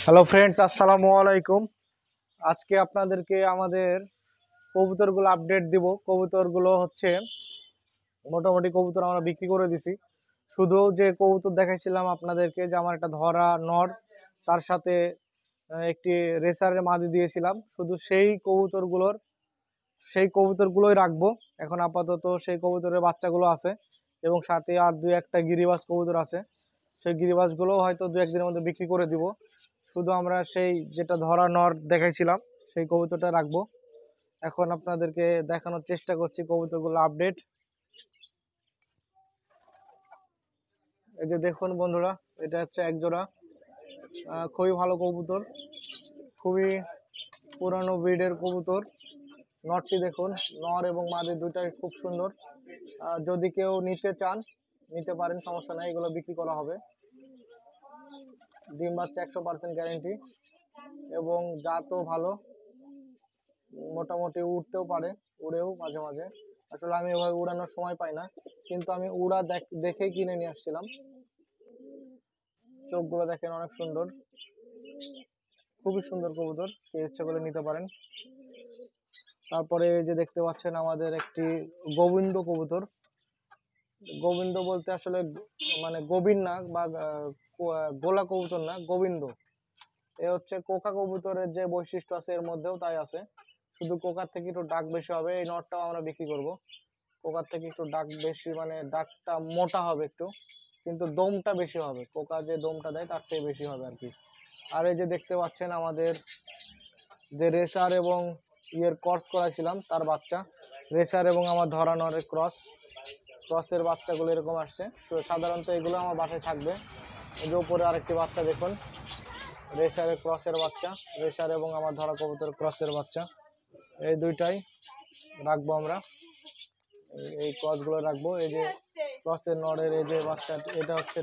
Hello friends, আসসালামু আলাইকুম। আজকে আপনাদেরকে আমাদের কবুতরগুলো আপডেট দিব। কবুতরগুলো হচ্ছে মোটামুটি কবুতর আমরা বিক্রি করে দিছি। শুধু যে কবুতর দেখাইছিলাম আপনাদেরকে, যে আমার একটা ধরা নর, তার সাথে একটি রেসারের মাদি দিয়েছিলাম, শুধু সেই কবুতরগুলোই রাখবো এখন আপাতত। সেই কবুতরের বাচ্চাগুলো আছে এবং সাথে আর দুই একটা গিরিবাজ কবুতর আছে। সেই গিরিবাজগুলো হয়তো দু একদিনের মধ্যে বিক্রি করে দিব। শুধু আমরা সেই যেটা ধরা নর দেখাইছিলাম সেই কবুতরটা রাখবো। এখন আপনাদেরকে দেখানোর চেষ্টা করছি কবুতরগুলো আপডেট। এই যে দেখুন বন্ধুরা, এটা হচ্ছে এক জোড়া খুবই ভালো কবুতর, খুবই পুরানো ব্রিডের কবুতর। নরটি দেখুন, নর এবং মাদি দুটাই খুব সুন্দর। যদি কেউ নিতে চান নিতে পারেন, সমস্যা নাই, এগুলো বিক্রি করা হবে। ডিম বাচ্চা 100% গ্যারেন্টি এবং জাতও ভালো, মোটামুটি উড়তেও পারে, উড়েও মাঝে মাঝে। আসলে আমি ওভাবে উড়ানোর সময় পাই না, কিন্তু আমি উড়া দেখেই কিনে নিয়ে আসছিলাম। চোখগুলো দেখেন, অনেক সুন্দর, খুবই সুন্দর কবুতর, কে ইচ্ছা করে নিতে পারেন। তারপরে এই যে দেখতে পাচ্ছেন আমাদের একটি গোবিন্দ কবুতর। গোবিন্দ বলতে আসলে মানে গোবিন্দ না, বা গোলা কবুতর না, গোবিন্দ। এ হচ্ছে কোকা কবুতরের যে বৈশিষ্ট্য আছে এর মধ্যেও তাই আছে, শুধু কোকার থেকে একটু ডাক বেশি হবে। এই নটটাও আমরা বিক্রি করব। কোকার থেকে একটু ডাক বেশি, মানে ডাকটা মোটা হবে একটু, কিন্তু দমটা বেশি হবে। কোকা যে দমটা দেয় তার থেকে বেশি হবে আর কি। আর এই যে দেখতে পাচ্ছেন আমাদের যে রেসার এবং ইয়ের ক্রস করাইছিলাম তার বাচ্চা, রেসার এবং আমার ধরা নরের ক্রসের বাচ্চাগুলো এরকম আসছে। সাধারণত এগুলো আমার বাসায় থাকবে। এই যে উপরে আরেকটি বাচ্চা দেখুন, রেসারের ক্রসের বাচ্চা, রেসার এবং আমার ধরা কবুতর ক্রসের বাচ্চা, এই দুইটাই রাখবো আমরা। এই ক্রসগুলো রাখবো। এই যে ক্রসের নরের এই যে বাচ্চা, এটা হচ্ছে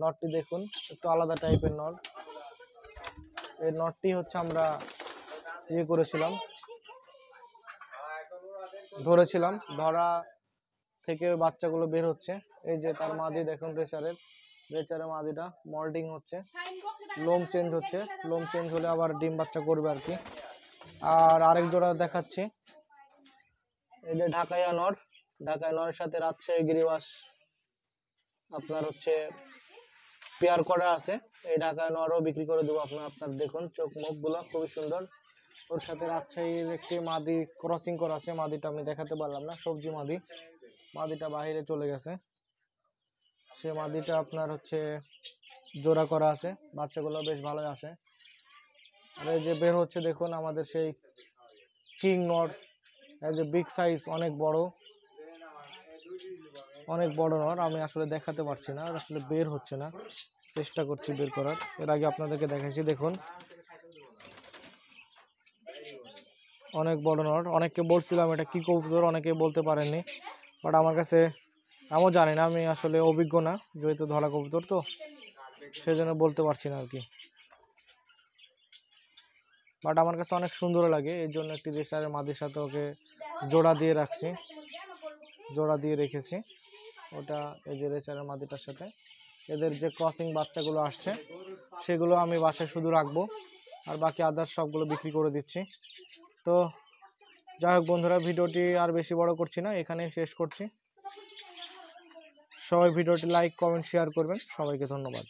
নরটি দেখুন, একটু আলাদা টাইপের নর। এই নরটি হচ্ছে আমরা ইয়ে করেছিলাম, ধরেছিলাম, ধরা থেকে বাচ্চাগুলো বের হচ্ছে। এই যে তার মাদি দেখুন, রেচারের মাদিটা মল্টিং হচ্ছে, লোম চেঞ্জ হচ্ছে, লোম চেঞ্জ হলে আবার ডিম বাচ্চা করবে আর কি। আর আরেক জোড়া দেখাচ্ছি, এই যে ঢাকাইয়া নরের সাথে রাজশাহী গিরিবাস আপনার হচ্ছে পেয়ার করা আছে। এই ঢাকায় নরও বিক্রি করে দেবো আপনার দেখুন চোখ মুখ গুলো খুবই সুন্দর। ওর সাথে রাজশাহীর একটি মাদি ক্রসিং করা আছে, মাদিটা আমি দেখাতে পারলাম না, সবজি মাদিটা বাহিরে চলে গেছে। সে মাদিটা আপনার হচ্ছে জোড়া করা আছে, বাচ্চাগুলো বেশ ভালোই আসে। আর এই যে বের হচ্ছে দেখুন আমাদের সেই কিং নর, এই যে বিগ সাইজ, অনেক বড় নর। আমি আসলে দেখাতে পারছি না, আসলে বের হচ্ছে না, চেষ্টা করছি বের করার। এর আগে আপনাদেরকে দেখাইছি, দেখুন অনেক বড় নর। অনেককে বলছিলাম এটা কি কবুতর, অনেকে বলতে পারেননি, বাট আমার কাছে আমিও জানি না, আমি আসলে অভিজ্ঞ না, যেহেতু ধরা কবুতর তো সেই জন্য বলতে পারছি না আর কি। বাট আমার কাছে অনেক সুন্দর লাগে, এই জন্য একটি রেসারের মাদির সাথে ওকে জোড়া দিয়ে রেখেছি। ওটা এই যে রেসারের মাদিটার সাথে এদের যে ক্রসিং বাচ্চাগুলো আসছে সেগুলো আমি বাসায় শুধু রাখবো, আর বাকি আদার্স সবগুলো বিক্রি করে দিচ্ছি। তো যাই হোক বন্ধুরা, ভিডিওটি আর বেশি বড় করছি না, এখানেই শেষ করছি। সবাই ভিডিওটি লাইক, কমেন্ট, শেয়ার করবেন। সবাইকে ধন্যবাদ।